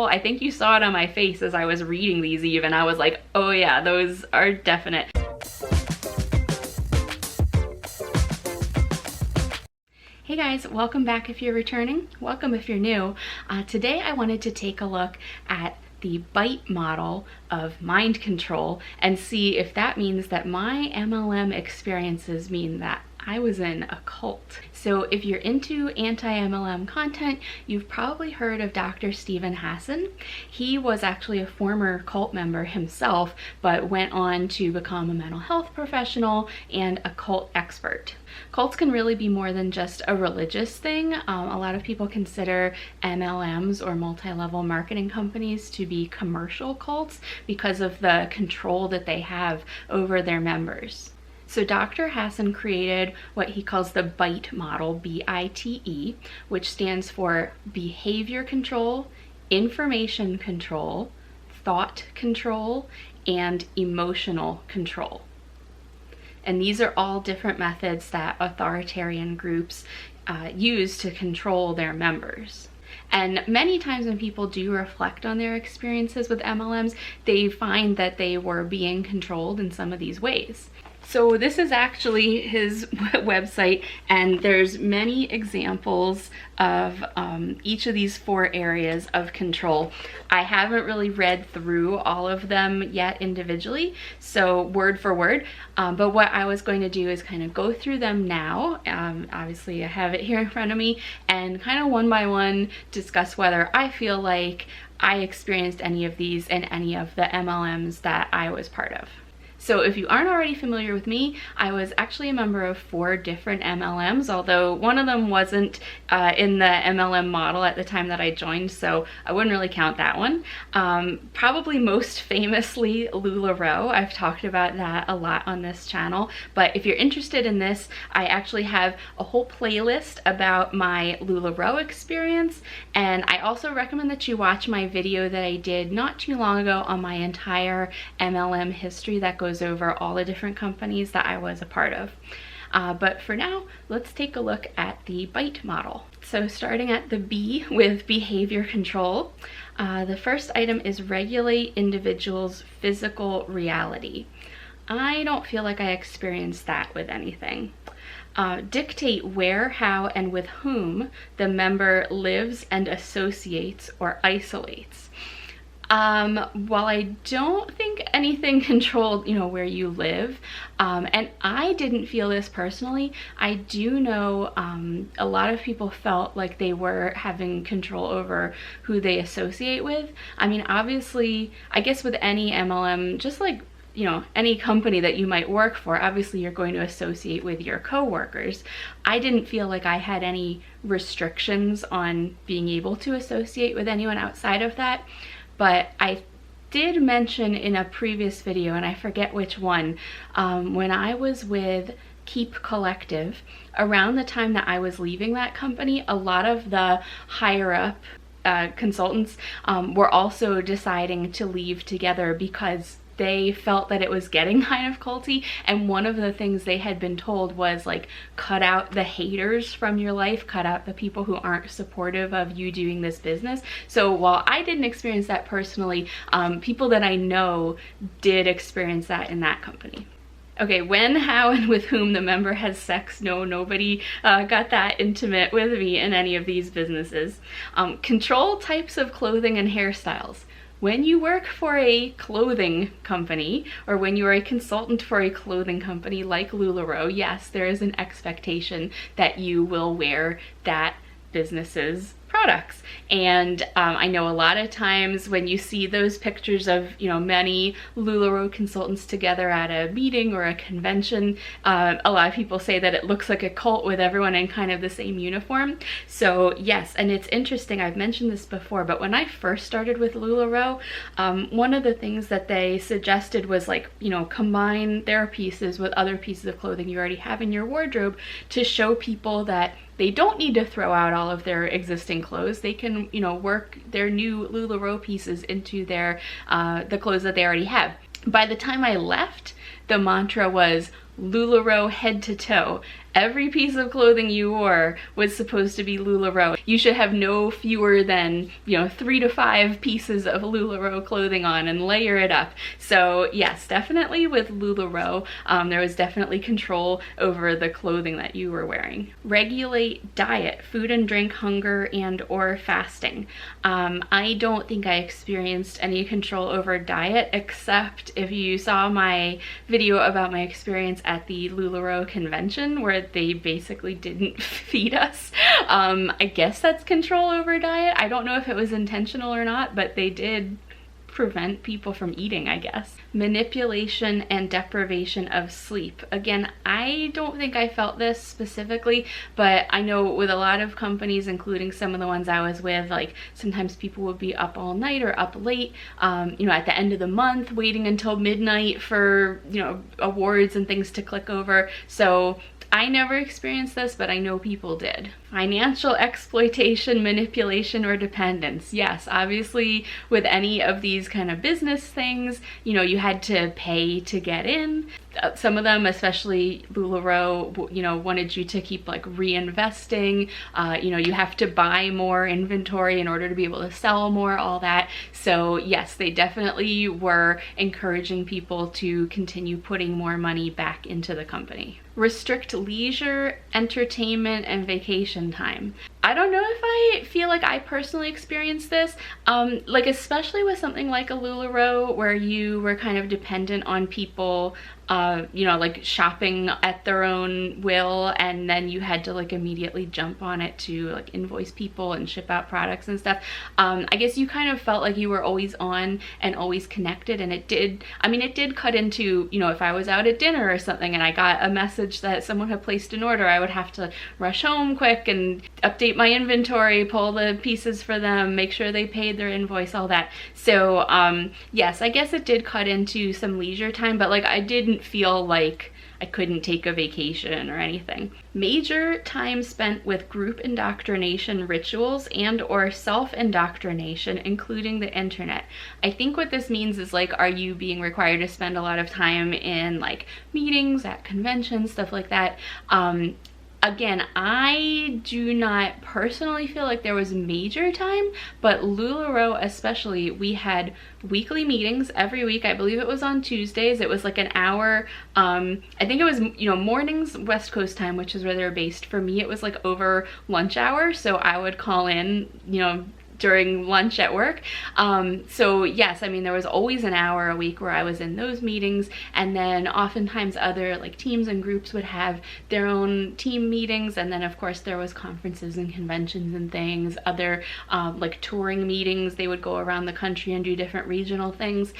people. I think you saw it on my face as I was reading these even. I was like, oh yeah, those are definite. Hey guys, welcome back if you're returning. Welcome if you're new. Today I wanted to take a look at the BITE model of mind control and see if that means that my MLM experiences mean that I was in a cult. So if you're into anti-MLM content, you've probably heard of Dr. Steven Hassan. He was actually a former cult member himself, but went on to become a mental health professional and a cult expert. Cults can really be more than just a religious thing. A lot of people consider MLMs or multi-level marketing companies to be commercial cults because of the control that they have over their members. So Dr. Hassan created what he calls the BITE model, B-I-T-E, which stands for behavior control, information control, thought control, and emotional control. And these are all different methods that authoritarian groups use to control their members. And many times when people do reflect on their experiences with MLMs, they find that they were being controlled in some of these ways. So this is actually his website, and there's many examples of each of these 4 areas of control. I haven't really read through all of them yet individually, so word for word, but what I was going to do is kind of go through them now. Obviously I have it here in front of me, and kind of one by one discuss whether I feel like I experienced any of these in any of the MLMs that I was part of. So if you aren't already familiar with me, I was actually a member of 4 different MLMs, although one of them wasn't in the MLM model at the time that I joined, so I wouldn't really count that one. Probably most famously LuLaRoe. I've talked about that a lot on this channel, but if you're interested in this, I actually have a whole playlist about my LuLaRoe experience, and I also recommend that you watch my video that I did not too long ago on my entire MLM history that goes over all the different companies that I was a part of. But for now, let's take a look at the BITE model. So starting at the B with behavior control, the first item is regulate individuals' physical reality. I don't feel like I experienced that with anything. Dictate where, how, and with whom the member lives and associates or isolates. While I don't think anything controlled, where you live, and I didn't feel this personally, I do know a lot of people felt like they were having control over who they associate with. I mean, obviously, I guess with any MLM, just like any company that you might work for, obviously you're going to associate with your coworkers. I didn't feel like I had any restrictions on being able to associate with anyone outside of that. But I did mention in a previous video, and I forget which one, when I was with Keep Collective, around the time that I was leaving that company, a lot of the higher up consultants were also deciding to leave together because they felt that it was getting kind of culty, and one of the things they had been told was like, cut out the haters from your life, cut out the people who aren't supportive of you doing this business. So while I didn't experience that personally, people that I know did experience that in that company. Okay, when, how, and with whom the member has sex. No, nobody got that intimate with me in any of these businesses. Control types of clothing and hairstyles. When you work for a clothing company, or when you are a consultant for a clothing company like LuLaRoe, yes, there is an expectation that you will wear that business's products. And I know a lot of times when you see those pictures of many LuLaRoe consultants together at a meeting or a convention, a lot of people say that it looks like a cult with everyone in kind of the same uniform. So yes, and it's interesting, I've mentioned this before, but when I first started with LuLaRoe, one of the things that they suggested was like, combine their pieces with other pieces of clothing you already have in your wardrobe to show people that they don't need to throw out all of their existing clothes. They can, work their new LuLaRoe pieces into their the clothes that they already have. By the time I left, the mantra was LuLaRoe head to toe. Every piece of clothing you wore was supposed to be LuLaRoe. You should have no fewer than, 3 to 5 pieces of LuLaRoe clothing on and layer it up. So yes, definitely with LuLaRoe, there was definitely control over the clothing that you were wearing. Regulate diet, food and drink, hunger, and or fasting. I don't think I experienced any control over diet, except if you saw my video about my experience at the LuLaRoe convention where they basically didn't feed us. I guess that's control over diet. I don't know if it was intentional or not, but they did prevent people from eating, I guess. Manipulation and deprivation of sleep. Again, I don't think I felt this specifically, but I know with a lot of companies, including some of the ones I was with, like sometimes people would be up all night or up late, at the end of the month, waiting until midnight for, awards and things to click over. So I never experienced this, but I know people did. Financial exploitation, manipulation, or dependence. Yes, obviously with any of these kind of business things, you had to pay to get in. Some of them, especially LuLaRoe, wanted you to keep like reinvesting. You have to buy more inventory in order to be able to sell more, all that. So yes, they definitely were encouraging people to continue putting more money back into the company. Restrict leisure, entertainment, and vacation time. I don't know if I feel like I personally experienced this, like especially with something like a LuLaRoe where you were kind of dependent on people, like shopping at their own will, and then you had to like immediately jump on it to like invoice people and ship out products and stuff. I guess you kind of felt like you were always on and always connected, and it did cut into, if I was out at dinner or something and I got a message that someone had placed an order, I would have to rush home quick and update my inventory, pull the pieces for them, make sure they paid their invoice, all that. So yes, I guess it did cut into some leisure time, but like I didn't feel like I couldn't take a vacation or anything. Major time spent with group indoctrination rituals and or self-indoctrination, including the internet. I think what this means is like, are you being required to spend a lot of time in like meetings, at conventions, stuff like that? Again, I do not personally feel like there was major time, but LuLaRoe especially, we had weekly meetings every week. I believe it was on Tuesdays. It was like an hour. I think it was, mornings West Coast time, which is where they're based. For me, it was like over lunch hour. So I would call in, during lunch at work. So yes, there was always an hour a week where I was in those meetings, and then oftentimes other like teams and groups would have their own team meetings, and then of course there was conferences and conventions and things, other like touring meetings. They would go around the country and do different regional things.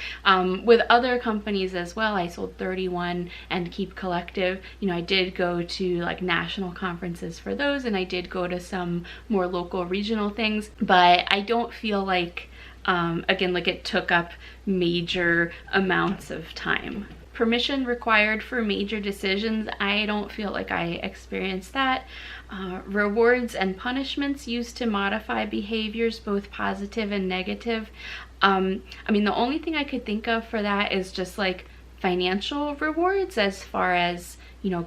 With other companies as well, I sold 31 and Keep Collective. I did go to like national conferences for those, and I did go to some more local regional things, but I don't feel like, again, like it took up major amounts of time. Permission required for major decisions. I don't feel like I experienced that. Rewards and punishments used to modify behaviors, both positive and negative. The only thing I could think of for that is just like financial rewards, as far as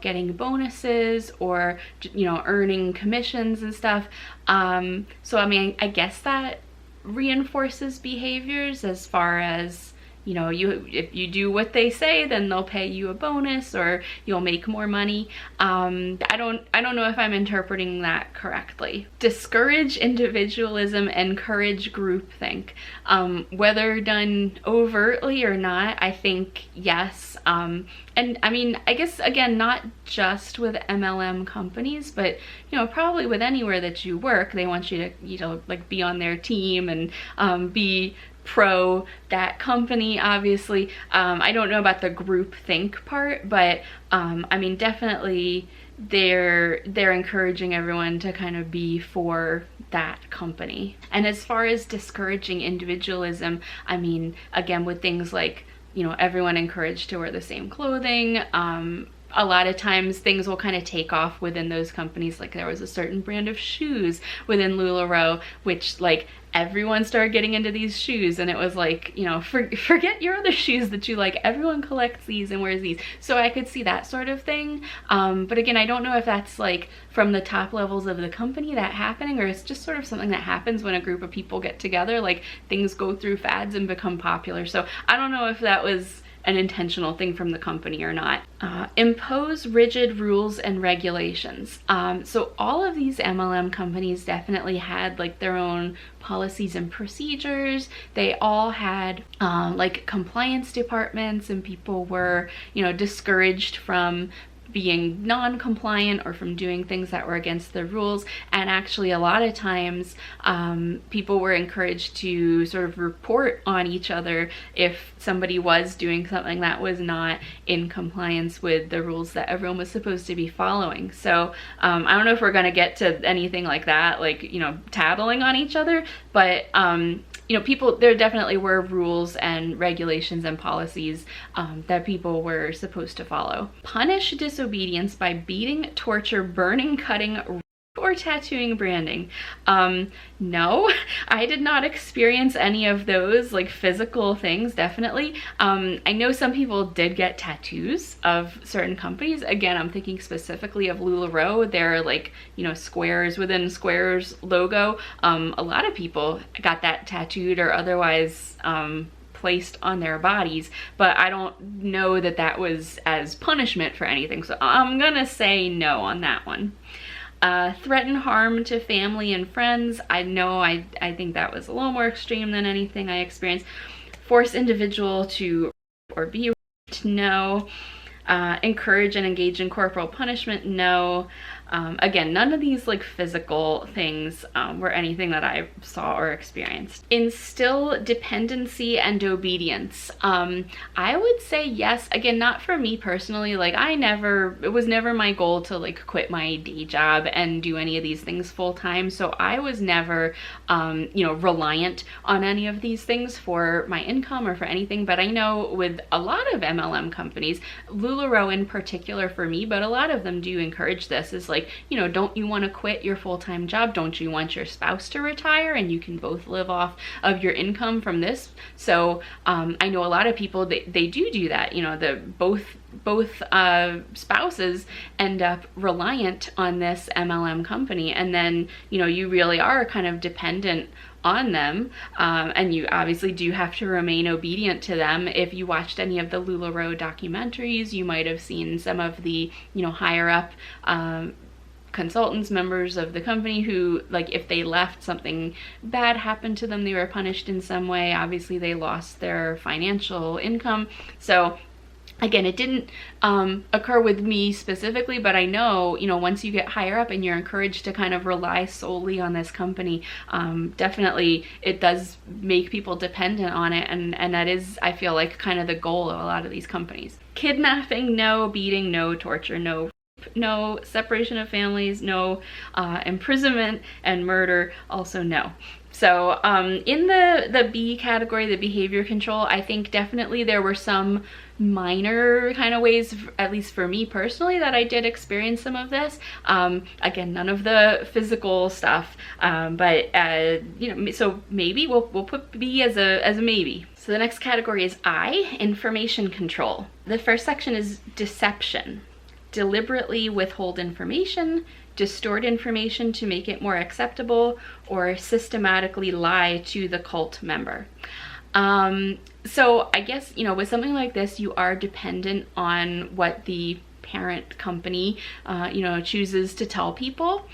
getting bonuses or earning commissions and stuff. So I guess that reinforces behaviors, as far as if you do what they say, then they'll pay you a bonus or you'll make more money. I don't know if I'm interpreting that correctly. Discourage individualism, encourage groupthink. Whether done overtly or not, I think yes. And I guess again, not just with MLM companies, but probably with anywhere that you work, they want you to like be on their team and be pro that company, obviously. I don't know about the group think part, but definitely they're encouraging everyone to kind of be for that company. And as far as discouraging individualism, again, with things like everyone encouraged to wear the same clothing, a lot of times things will kind of take off within those companies. Like there was a certain brand of shoes within LuLaRoe, which like everyone started getting into these shoes, and it was like, you know, forget your other shoes that you like, everyone collects these and wears these. So I could see that sort of thing. But again, I don't know if that's like from the top levels of the company that happening, or it's just sort of something that happens when a group of people get together, like things go through fads and become popular. So I don't know if that was an intentional thing from the company or not. Impose rigid rules and regulations. So all of these MLM companies definitely had like their own policies and procedures. They all had like compliance departments, and people were, you know, discouraged from being non-compliant or from doing things that were against the rules. And actually a lot of times people were encouraged to sort of report on each other if somebody was doing something that was not in compliance with the rules that everyone was supposed to be following. So I don't know if we're going to get to anything like that, like, you know, tattling on each other, but you know, there definitely were rules and regulations and policies that people were supposed to follow. Punish disobedience by beating, torture, burning, cutting, or tattooing, branding. No, I did not experience any of those like physical things, definitely. I know some people did get tattoos of certain companies. Again, I'm thinking specifically of LuLaRoe. They're like, you know, squares within squares logo. A lot of people got that tattooed or otherwise placed on their bodies, but I don't know that that was as punishment for anything. So I'm gonna say no on that one. Threaten harm to family and friends. I think that was a little more extreme than anything I experienced. Force individual to or be raped. No. Encourage and engage in corporal punishment. No. Again, none of these like physical things were anything that I saw or experienced. Instill dependency and obedience. I would say yes. Again, not for me personally. Like it was never my goal to like quit my day job and do any of these things full time. So I was never, you know, reliant on any of these things for my income or for anything. But I know with a lot of MLM companies, LuLaRoe in particular for me, but a lot of them do encourage this, is like, you know, don't you want to quit your full-time job? Don't you want your spouse to retire and you can both live off of your income from this? So I know a lot of people, they do that. You know, both spouses end up reliant on this MLM company, and then, you know, you really are kind of dependent on them, and you obviously do have to remain obedient to them. If you watched any of the LuLaRoe documentaries, you might have seen some of the, you know, higher up consultants, members of the company who, like, if they left, something bad happened to them, they were punished in some way. Obviously they lost their financial income. So again, it didn't occur with me specifically, but I know, you know, once you get higher up and you're encouraged to kind of rely solely on this company, definitely it does make people dependent on it, and that is, I feel like, kind of the goal of a lot of these companies. Kidnapping, no. Beating, no. Torture, no. No. Separation of families, no. Imprisonment and murder, also no. So in the B category, the behavior control, I think definitely there were some minor kind of ways, at least for me personally, that I did experience some of this. Again, none of the physical stuff, but you know, so maybe we'll put B as a maybe. So the next category is I, information control. The first section is deception. Deliberately withhold information, distort information to make it more acceptable, or systematically lie to the cult member. So I guess, you know, with something like this, you are dependent on what the parent company, you know, chooses to tell people.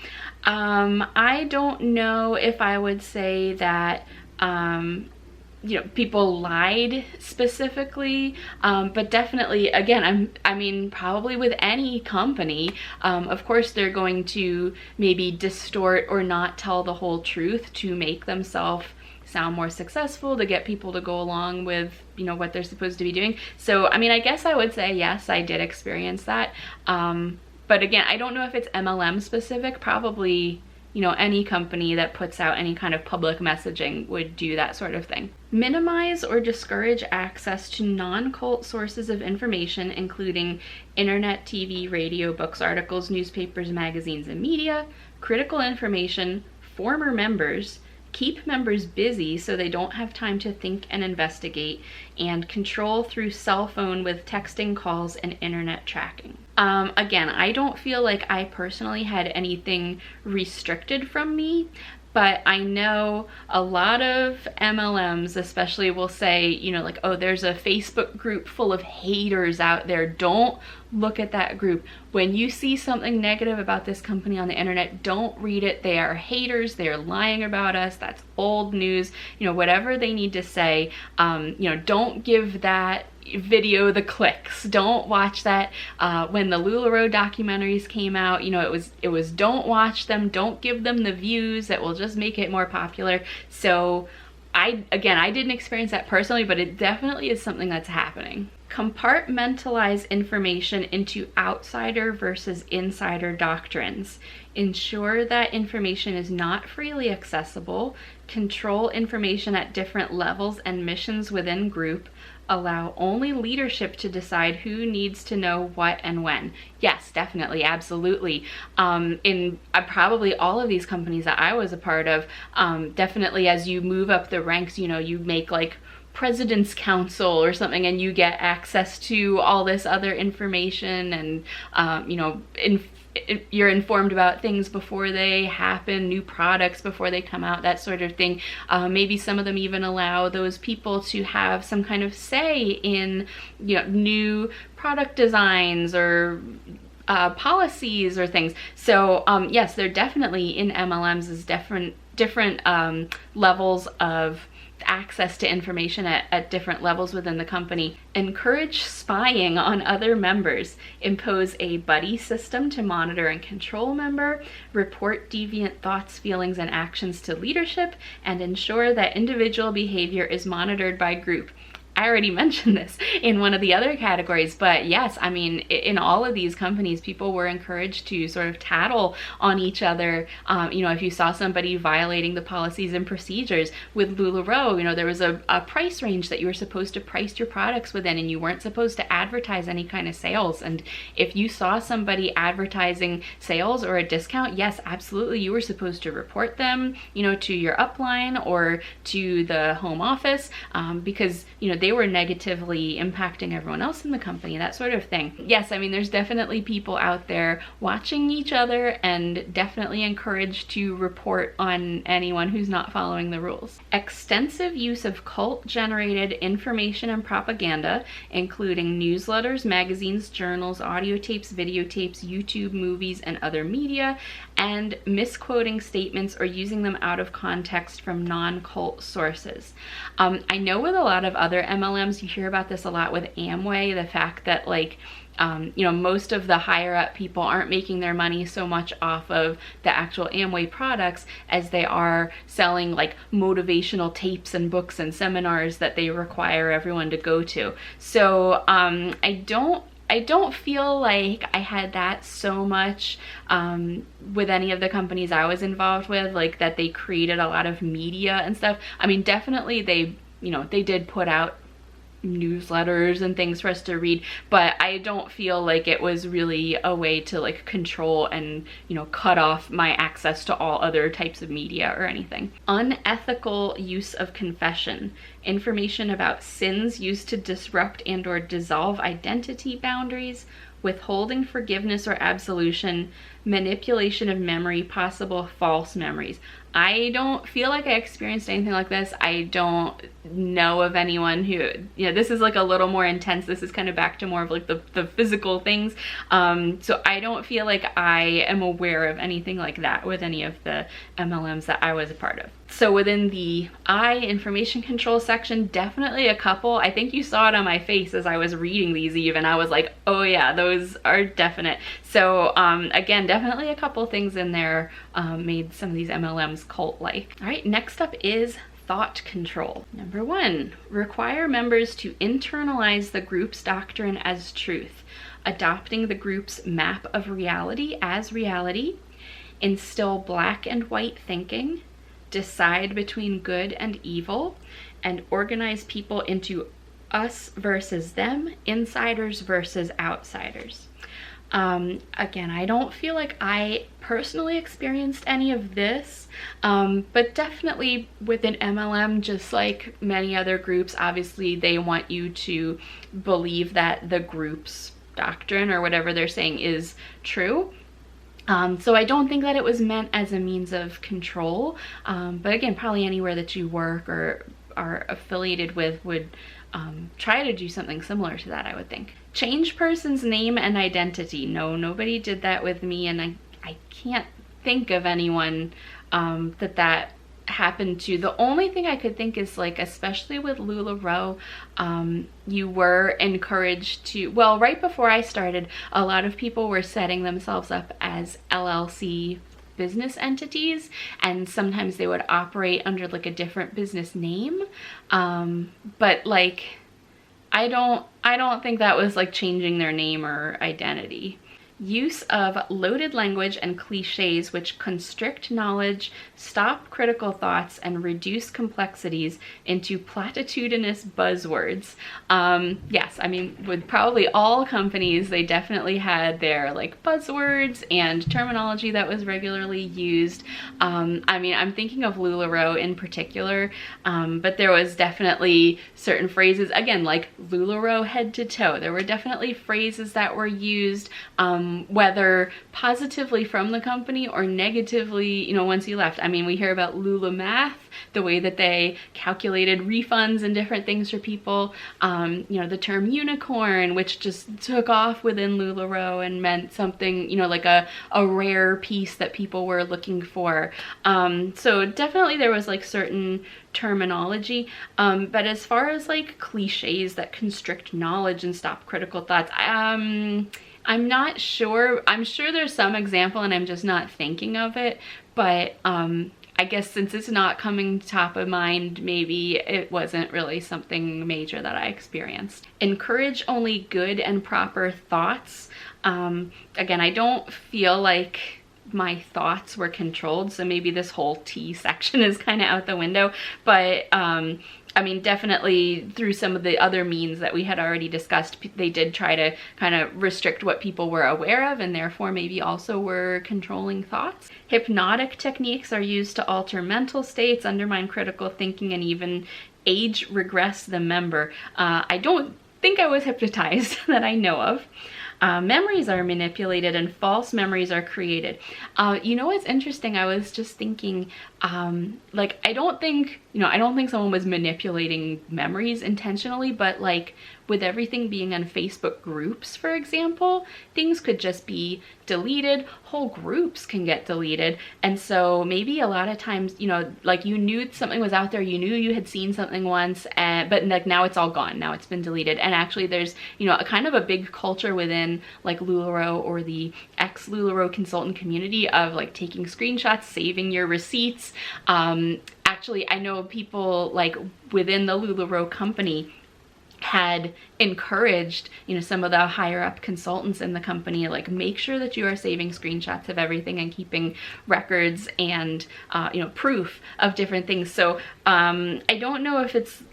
I don't know if I would say that, you know, people lied specifically, but definitely, again, I mean, probably with any company, of course, they're going to maybe distort or not tell the whole truth to make themselves sound more successful, to get people to go along with, you know, what they're supposed to be doing. So, I mean, I guess I would say yes, I did experience that. But again, I don't know if it's MLM specific, probably you know, any company that puts out any kind of public messaging would do that sort of thing. Minimize or discourage access to non-cult sources of information, including internet, TV, radio, books, articles, newspapers, magazines, and media, critical information, former members, keep members busy so they don't have time to think and investigate, and control through cell phone with texting, calls, and internet tracking. Again, I don't feel like I personally had anything restricted from me, but I know a lot of MLMs especially will say, you know, like, oh, there's a Facebook group full of haters out there. Don't look at that group. When you see something negative about this company on the internet, don't read it. They are haters. They're lying about us. That's old news. You know, whatever they need to say, you know, don't give that video the clicks. Don't watch that. When the LuLaRoe documentaries came out, you know, it was don't watch them, don't give them the views that will just make it more popular. So I didn't experience that personally, but it definitely is something that's happening. Compartmentalize information into outsider versus insider doctrines. Ensure that information is not freely accessible. Control information at different levels and missions within group. Allow only leadership to decide who needs to know what and when. Yes, definitely, absolutely. In probably all of these companies that I was a part of, definitely as you move up the ranks, you know, you make like President's Council or something, and you get access to all this other information, and you know, you're informed about things before they happen, new products before they come out, that sort of thing. Maybe some of them even allow those people to have some kind of say in, you know, new product designs or policies or things. So yes, there definitely in MLMs is different levels of access to information at different levels within the company. Encourage spying on other members. Impose a buddy system to monitor and control member. Report deviant thoughts, feelings, and actions to leadership, and ensure that individual behavior is monitored by group. I already mentioned this in one of the other categories, but yes, I mean, in all of these companies, people were encouraged to sort of tattle on each other. You know, if you saw somebody violating the policies and procedures with LuLaRoe, you know, there was a price range that you were supposed to price your products within, and you weren't supposed to advertise any kind of sales. And if you saw somebody advertising sales or a discount, yes, absolutely, you were supposed to report them, you know, to your upline or to the home office, because, you know, they were negatively impacting everyone else in the company, that sort of thing. Yes, I mean, there's definitely people out there watching each other, and definitely encouraged to report on anyone who's not following the rules. Extensive use of cult-generated information and propaganda, including newsletters, magazines, journals, audio tapes, videotapes, YouTube, movies, and other media, and misquoting statements or using them out of context from non-cult sources. I know with a lot of other MLMs, you hear about this a lot with Amway, the fact that, like, you know, most of the higher up people aren't making their money so much off of the actual Amway products as they are selling like motivational tapes and books and seminars that they require everyone to go to. So I don't feel like I had that so much with any of the companies I was involved with, like that they created a lot of media and stuff. I mean, definitely they did put out newsletters and things for us to read, but I don't feel like it was really a way to like control and, you know, cut off my access to all other types of media or anything. Unethical use of confession. Information about sins used to disrupt and or dissolve identity boundaries. Withholding forgiveness or absolution. Manipulation of memory, possible false memories. I don't feel like I experienced anything like this. I don't know of anyone who, you know, this is like a little more intense. This is kind of back to more of like the physical things. So I don't feel like I am aware of anything like that with any of the MLMs that I was a part of. So within the information control section, definitely a couple. I think you saw it on my face as I was reading these even. I was like, oh yeah, those are definite. So again, definitely a couple things in there made some of these MLMs cult-like. All right, next up is thought control. Number 1, require members to internalize the group's doctrine as truth, adopting the group's map of reality as reality. instill black and white thinking, decide between good and evil, and organize people into us versus them, insiders versus outsiders. Again, I don't feel like I personally experienced any of this, but definitely within MLM, just like many other groups, obviously they want you to believe that the group's doctrine or whatever they're saying is true. So I don't think that it was meant as a means of control, but again, probably anywhere that you work or are affiliated with would try to do something similar to that, I would think. Change person's name and identity. No, nobody did that with me, and I can't think of anyone that happened to. The only thing I could think is, like, especially with LuLaRoe, you were encouraged to, well, right before I started, a lot of people were setting themselves up as LLC business entities, and sometimes they would operate under like a different business name, but like I don't think that was like changing their name or identity. Use of loaded language and cliches which constrict knowledge, stop critical thoughts, and reduce complexities into platitudinous buzzwords. Yes, I mean, with probably all companies, they definitely had their like buzzwords and terminology that was regularly used. I mean, I'm thinking of LuLaRoe in particular, but there was definitely certain phrases, again, like LuLaRoe head to toe. There were definitely phrases that were used, whether positively from the company or negatively, you know, once you left. I mean, we hear about Lula Math, the way that they calculated refunds and different things for people. You know, the term unicorn, which just took off within LuLaRoe and meant something, you know, like a rare piece that people were looking for. So definitely there was like certain terminology, but as far as like cliches that constrict knowledge and stop critical thoughts, I'm not sure. I'm sure there's some example and I'm just not thinking of it, but I guess since it's not coming top of mind, maybe it wasn't really something major that I experienced. Encourage only good and proper thoughts. Again, I don't feel like my thoughts were controlled, so maybe this whole T section is kind of out the window, but I mean, definitely through some of the other means that we had already discussed, they did try to kind of restrict what people were aware of, and therefore maybe also were controlling thoughts. Hypnotic techniques are used to alter mental states, undermine critical thinking, and even age regress the member. I don't think I was hypnotized that I know of. Memories are manipulated and false memories are created. You know what's interesting? I was just thinking, like, I don't think someone was manipulating memories intentionally, but like with everything being on Facebook groups, for example, things could just be deleted. Whole groups can get deleted. And so maybe a lot of times, you know, like you knew something was out there, you knew you had seen something once, but like now it's all gone, now it's been deleted. And actually there's, you know, a kind of a big culture within like LuLaRoe or the ex-LuLaRoe consultant community of like taking screenshots, saving your receipts. Actually, I know people like within the LuLaRoe company had encouraged, you know, some of the higher up consultants in the company, like, make sure that you are saving screenshots of everything and keeping records and, you know, proof of different things. So I don't know if it's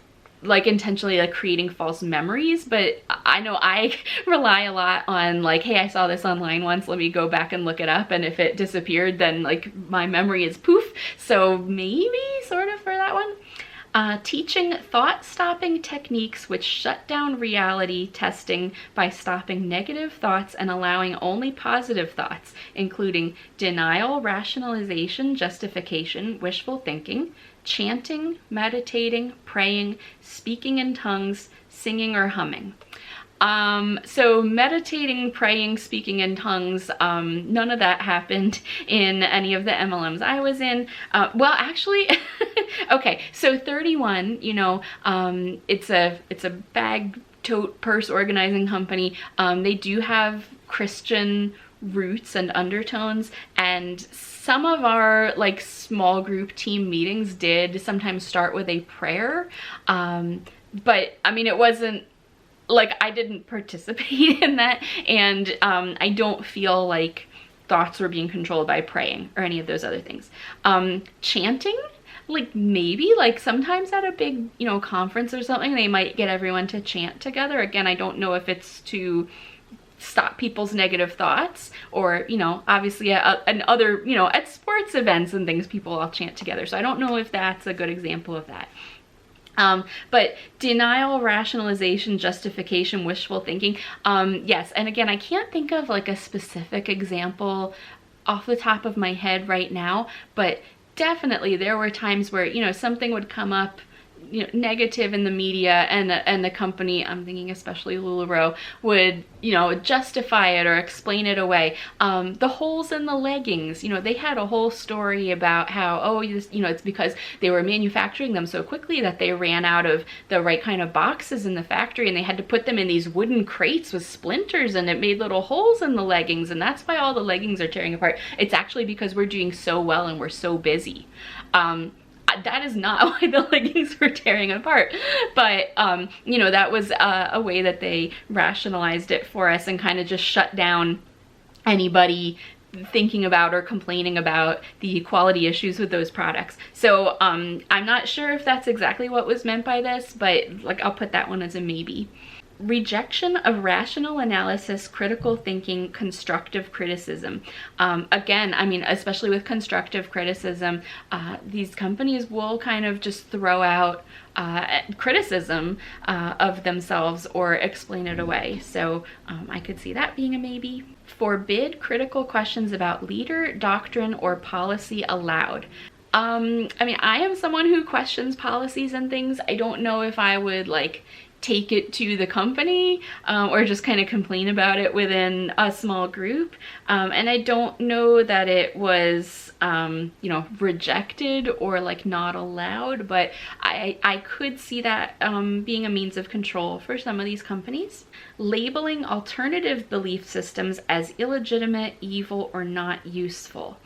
like intentionally like creating false memories, but I know I rely a lot on like, hey, I saw this online once, let me go back and look it up, and if it disappeared, then like my memory is poof. So maybe sort of for that one. Teaching thought-stopping techniques which shut down reality testing by stopping negative thoughts and allowing only positive thoughts, including denial, rationalization, justification, wishful thinking, chanting, meditating, praying, speaking in tongues, singing or humming. So meditating, praying, speaking in tongues, none of that happened in any of the MLMs I was in. Well, actually, okay, so 31, you know, it's a bag tote purse organizing company. They do have Christian roots and undertones, and some of our like small group team meetings did sometimes start with a prayer, but I mean, it wasn't like I didn't participate in that, and I don't feel like thoughts were being controlled by praying or any of those other things. Chanting, like maybe like sometimes at a big, you know, conference or something, they might get everyone to chant together. Again, I don't know if it's to stop people's negative thoughts, or, you know, obviously and other, you know, at sports events and things, people all chant together. So I don't know if that's a good example of that. But denial, rationalization, justification, wishful thinking, yes. And again, I can't think of like a specific example off the top of my head right now, but definitely there were times where, you know, something would come up, you know, negative in the media, and the company, I'm thinking especially LuLaRoe, would, you know, justify it or explain it away. The holes in the leggings, you know, they had a whole story about how, oh, you know, it's because they were manufacturing them so quickly that they ran out of the right kind of boxes in the factory, and they had to put them in these wooden crates with splinters, and it made little holes in the leggings, and that's why all the leggings are tearing apart. It's actually because we're doing so well and we're so busy. That is not why the leggings were tearing apart, but you know, that was a way that they rationalized it for us and kind of just shut down anybody thinking about or complaining about the quality issues with those products. So I'm not sure if that's exactly what was meant by this, but like I'll put that one as a maybe. Rejection of rational analysis, critical thinking, constructive criticism. Again, I mean, especially with constructive criticism, these companies will kind of just throw out criticism of themselves or explain it away. So I could see that being a maybe. Forbid critical questions about leader, doctrine, or policy aloud. I mean, I am someone who questions policies and things. I don't know if I would like take it to the company or just kind of complain about it within a small group. And I don't know that it was, you know, rejected or like not allowed, but I could see that being a means of control for some of these companies. Labeling alternative belief systems as illegitimate, evil, or not useful.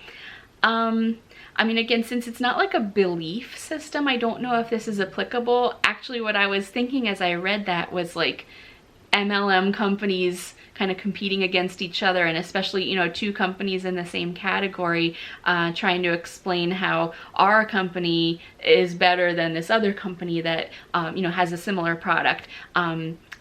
I mean, again, since it's not like a belief system, I don't know if this is applicable. Actually, what I was thinking as I read that was like MLM companies kind of competing against each other, and especially, you know, two companies in the same category trying to explain how our company is better than this other company that, you know, has a similar product.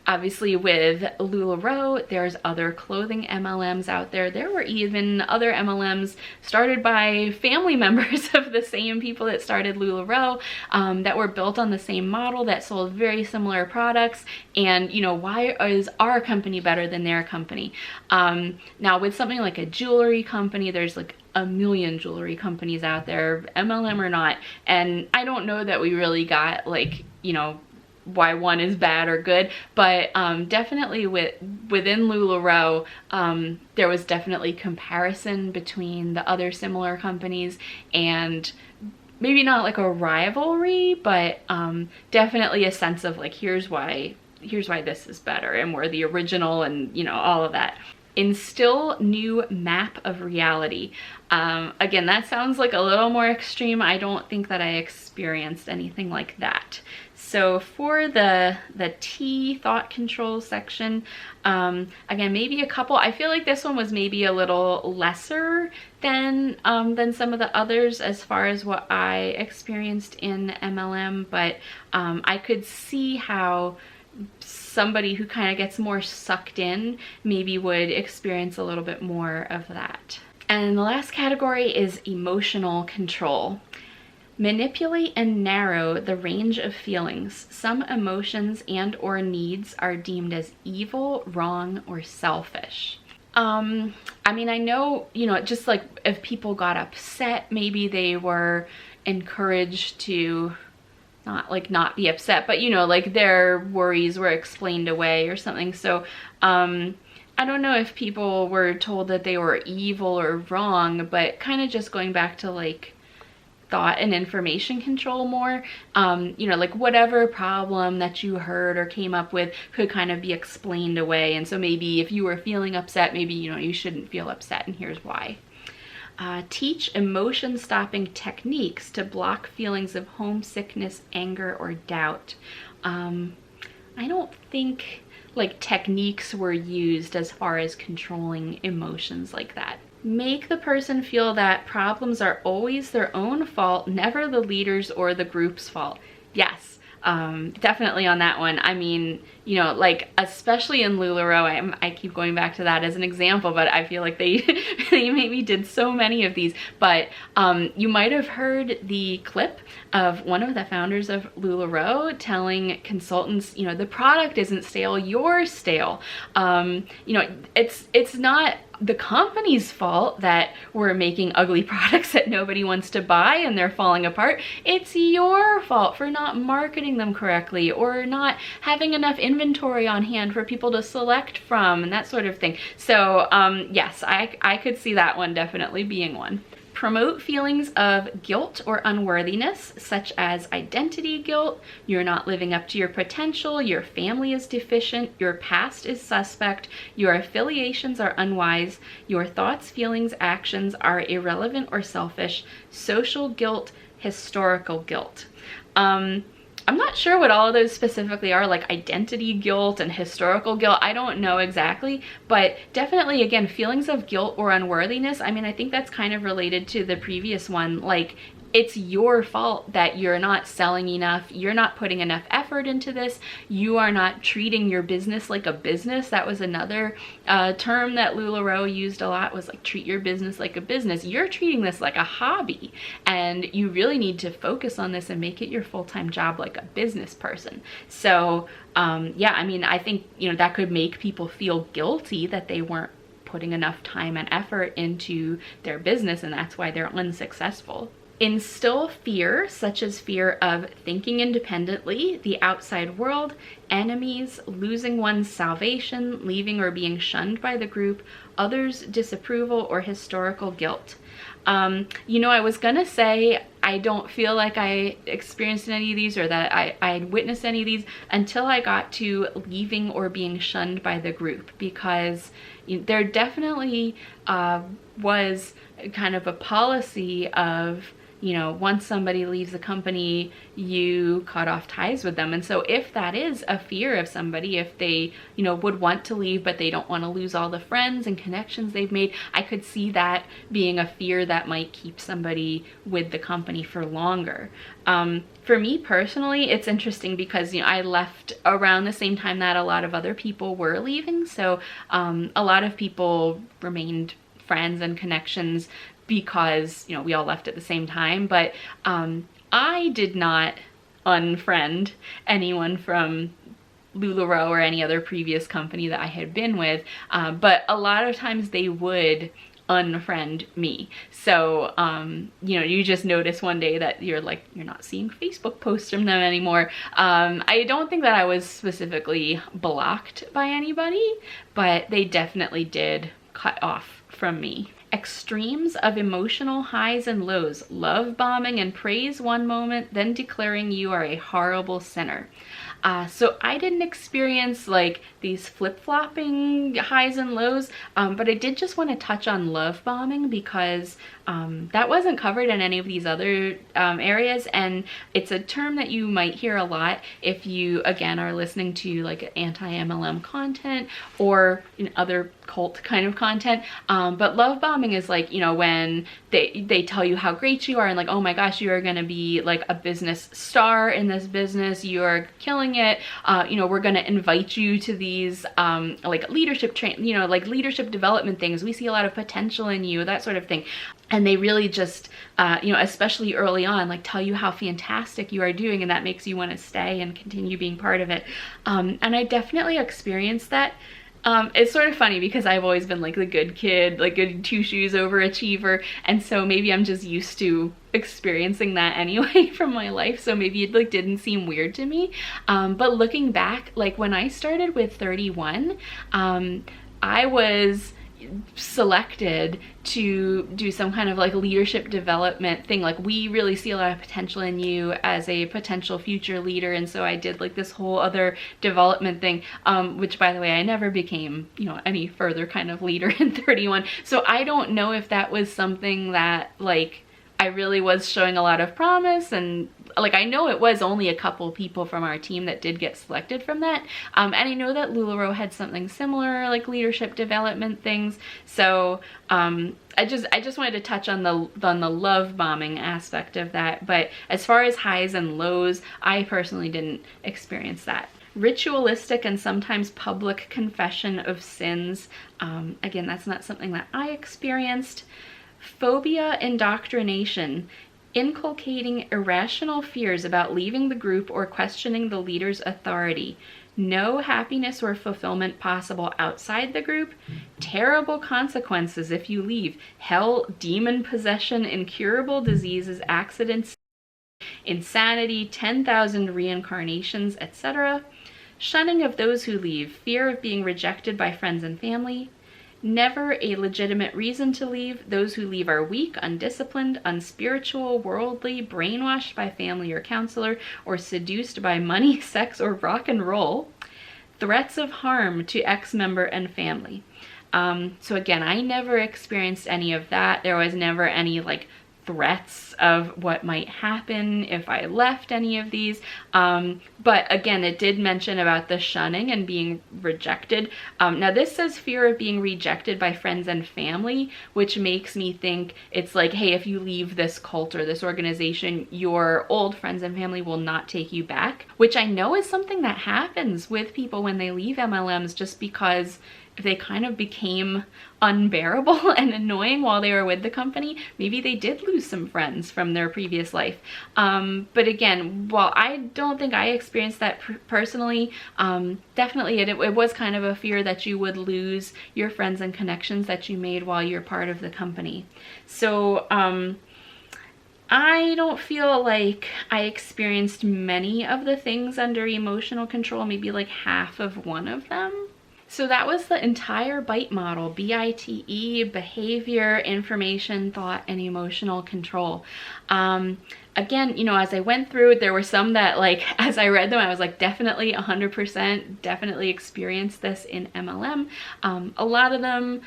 Obviously with LuLaRoe, there's other clothing MLMs out there. There were even other MLMs started by family members of the same people that started LuLaRoe, that were built on the same model, that sold very similar products. And, you know, why is our company better than their company? Now with something like a jewelry company, there's like a million jewelry companies out there, MLM or not. And I don't know that we really got like, you know, why one is bad or good, but definitely within LuLaRoe, there was definitely comparison between the other similar companies, and maybe not like a rivalry, but definitely a sense of like, here's why this is better and we're the original, and, you know, all of that. Instill new map of reality. Again, that sounds like a little more extreme. I don't think that I experienced anything like that. So for the T, thought control section, again, maybe a couple. I feel like this one was maybe a little lesser than some of the others as far as what I experienced in MLM, but I could see how somebody who kind of gets more sucked in maybe would experience a little bit more of that. And the last category is emotional control. Manipulate and narrow the range of feelings. Some emotions and or needs are deemed as evil, wrong, or selfish. I mean, I know, you know, just like if people got upset, maybe they were encouraged to not be upset, but, you know, like their worries were explained away or something. So I don't know if people were told that they were evil or wrong, but kind of just going back to like thought and information control more, you know, like whatever problem that you heard or came up with could kind of be explained away. And so maybe if you were feeling upset, maybe, you know, you shouldn't feel upset, and here's why. Teach emotion stopping techniques to block feelings of homesickness, anger, or doubt. I don't think like techniques were used as far as controlling emotions like that. make the person feel that problems are always their own fault, never the leader's or the group's fault. Yes, definitely on that one. I mean, you know, like, especially in LuLaRoe, I keep going back to that as an example, but I feel like they they maybe did so many of these. But you might have heard the clip of one of the founders of LuLaRoe telling consultants, you know, the product isn't stale, you're stale. You know, it's not the company's fault that we're making ugly products that nobody wants to buy and they're falling apart. It's your fault for not marketing them correctly or not having enough inventory on hand for people to select from and that sort of thing. So yes, I could see that one definitely being one. Promote feelings of guilt or unworthiness, such as identity guilt, you're not living up to your potential, your family is deficient, your past is suspect, your affiliations are unwise, your thoughts, feelings, actions are irrelevant or selfish, social guilt, historical guilt. I'm not sure what all of those specifically are, like identity guilt and historical guilt. I don't know exactly, but definitely, again, feelings of guilt or unworthiness. I mean, I think that's kind of related to the previous one. Like, it's your fault that you're not selling enough, you're not putting enough effort into this, you are not treating your business like a business. That was another term that LuLaRoe used a lot, was like, treat your business like a business. You're treating this like a hobby, and you really need to focus on this and make it your full-time job like a business person. So yeah, I mean, I think, you know, that could make people feel guilty that they weren't putting enough time and effort into their business, and that's why they're unsuccessful. Instill fear, such as fear of thinking independently, the outside world, enemies, losing one's salvation, leaving or being shunned by the group, others' disapproval, or historical guilt. You know, I was gonna say I don't feel like I experienced any of these or that I witnessed any of these until I got to leaving or being shunned by the group, because there definitely was kind of a policy of, you know, once somebody leaves the company, you cut off ties with them. And so if that is a fear of somebody, if they, you know, would want to leave, but they don't want to lose all the friends and connections they've made, I could see that being a fear that might keep somebody with the company for longer. For me personally, it's interesting because, you know, I left around the same time that a lot of other people were leaving. So a lot of people remained friends and connections because, you know, we all left at the same time. But I did not unfriend anyone from LuLaRoe or any other previous company that I had been with, but a lot of times they would unfriend me. So you know, you just notice one day that you're not seeing Facebook posts from them anymore. I don't think that I was specifically blocked by anybody, but they definitely did cut off from me. Extremes of emotional highs and lows, love bombing and praise one moment, then declaring you are a horrible sinner. So I didn't experience like these flip-flopping highs and lows, but I did just want to touch on love bombing because that wasn't covered in any of these other areas, and it's a term that you might hear a lot if you, again, are listening to like anti-MLM content or other cult kind of content. But love bombing is like, you know, when they tell you how great you are and like, oh my gosh, you are going to be like a business star in this business, you are killing it, you know, we're going to invite you to these like leadership like leadership development things, we see a lot of potential in you, that sort of thing. And they really just, you know, especially early on, like tell you how fantastic you are doing, and that makes you want to stay and continue being part of it. And I definitely experienced that. It's sort of funny because I've always been like the good kid, like good two shoes overachiever, and so maybe I'm just used to experiencing that anyway from my life, so maybe it like didn't seem weird to me. But looking back, like when I started with 31, I was selected to do some kind of like leadership development thing, like we really see a lot of potential in you as a potential future leader. And so I did like this whole other development thing, which by the way, I never became, you know, any further kind of leader in 31. So I don't know if that was something that like I really was showing a lot of promise and like, I know it was only a couple people from our team that did get selected from that. And I know that LuLaRoe had something similar, like leadership development things. So I just wanted to touch on the love bombing aspect of that. But as far as highs and lows, I personally didn't experience that. Ritualistic and sometimes public confession of sins. Again, that's not something that I experienced. Phobia indoctrination, inculcating irrational fears about leaving the group or questioning the leader's authority. No happiness or fulfillment possible outside the group. Terrible consequences if you leave. Hell, demon possession, incurable diseases, accidents, insanity, 10,000 reincarnations, etc. Shunning of those who leave. Fear of being rejected by friends and family. Never a legitimate reason to leave. Those who leave are weak, undisciplined, unspiritual, worldly, brainwashed by family or counselor, or seduced by money, sex, or rock and roll. Threats of harm to ex-member and family. So again, I never experienced any of that. There was never any like threats of what might happen if I left any of these. But again, it did mention about the shunning and being rejected. Now this says fear of being rejected by friends and family, which makes me think it's like, hey, if you leave this cult or this organization, your old friends and family will not take you back, which I know is something that happens with people when they leave MLMs, just because if they kind of became unbearable and annoying while they were with the company, maybe they did lose some friends from their previous life. But again, while I don't think I experienced that personally, definitely it was kind of a fear that you would lose your friends and connections that you made while you're part of the company. So I don't feel like I experienced many of the things under emotional control, maybe like half of one of them. So that was the entire BITE model, B-I-T-E, behavior, information, thought, and emotional control. Again, you know, as I went through, there were some that, like, as I read them, I was like, definitely 100%, definitely experienced this in MLM. A lot of them,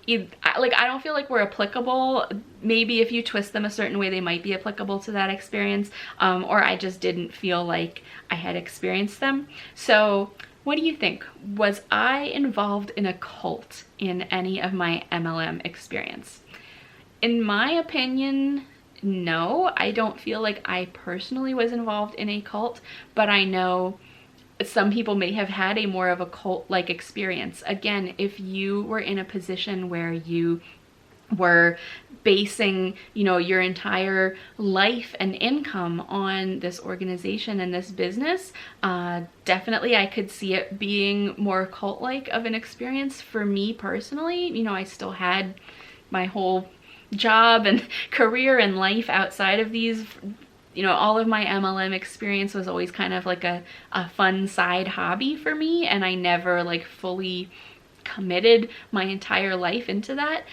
like, I don't feel like we're applicable. Maybe if you twist them a certain way, they might be applicable to that experience, or I just didn't feel like I had experienced them. So what do you think? Was I involved in a cult in any of my MLM experience? In my opinion, no. I don't feel like I personally was involved in a cult, but I know some people may have had a more of a cult-like experience. Again, if you were in a position where you were basing, you know, your entire life and income on this organization and this business, definitely I could see it being more cult-like of an experience. For me personally, you know, I still had my whole job and career and life outside of these. You know, all of my MLM experience was always kind of like a fun side hobby for me, and I never like fully committed my entire life into that.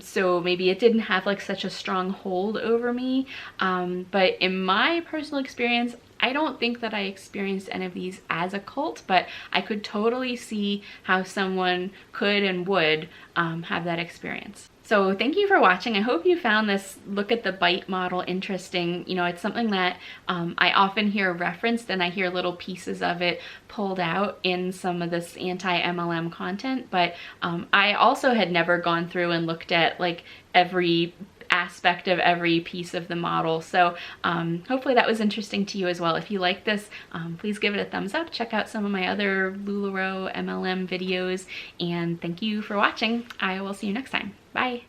So maybe it didn't have like such a strong hold over me. But in my personal experience, I don't think that I experienced any of these as a cult, but I could totally see how someone could and would have that experience. So thank you for watching. I hope you found this look at the BITE model interesting. You know, it's something that I often hear referenced, and I hear little pieces of it pulled out in some of this anti-MLM content, but I also had never gone through and looked at like every aspect of every piece of the model. So hopefully that was interesting to you as well. If you like this, please give it a thumbs up. Check out some of my other LuLaRoe MLM videos, and thank you for watching. I will see you next time. Bye.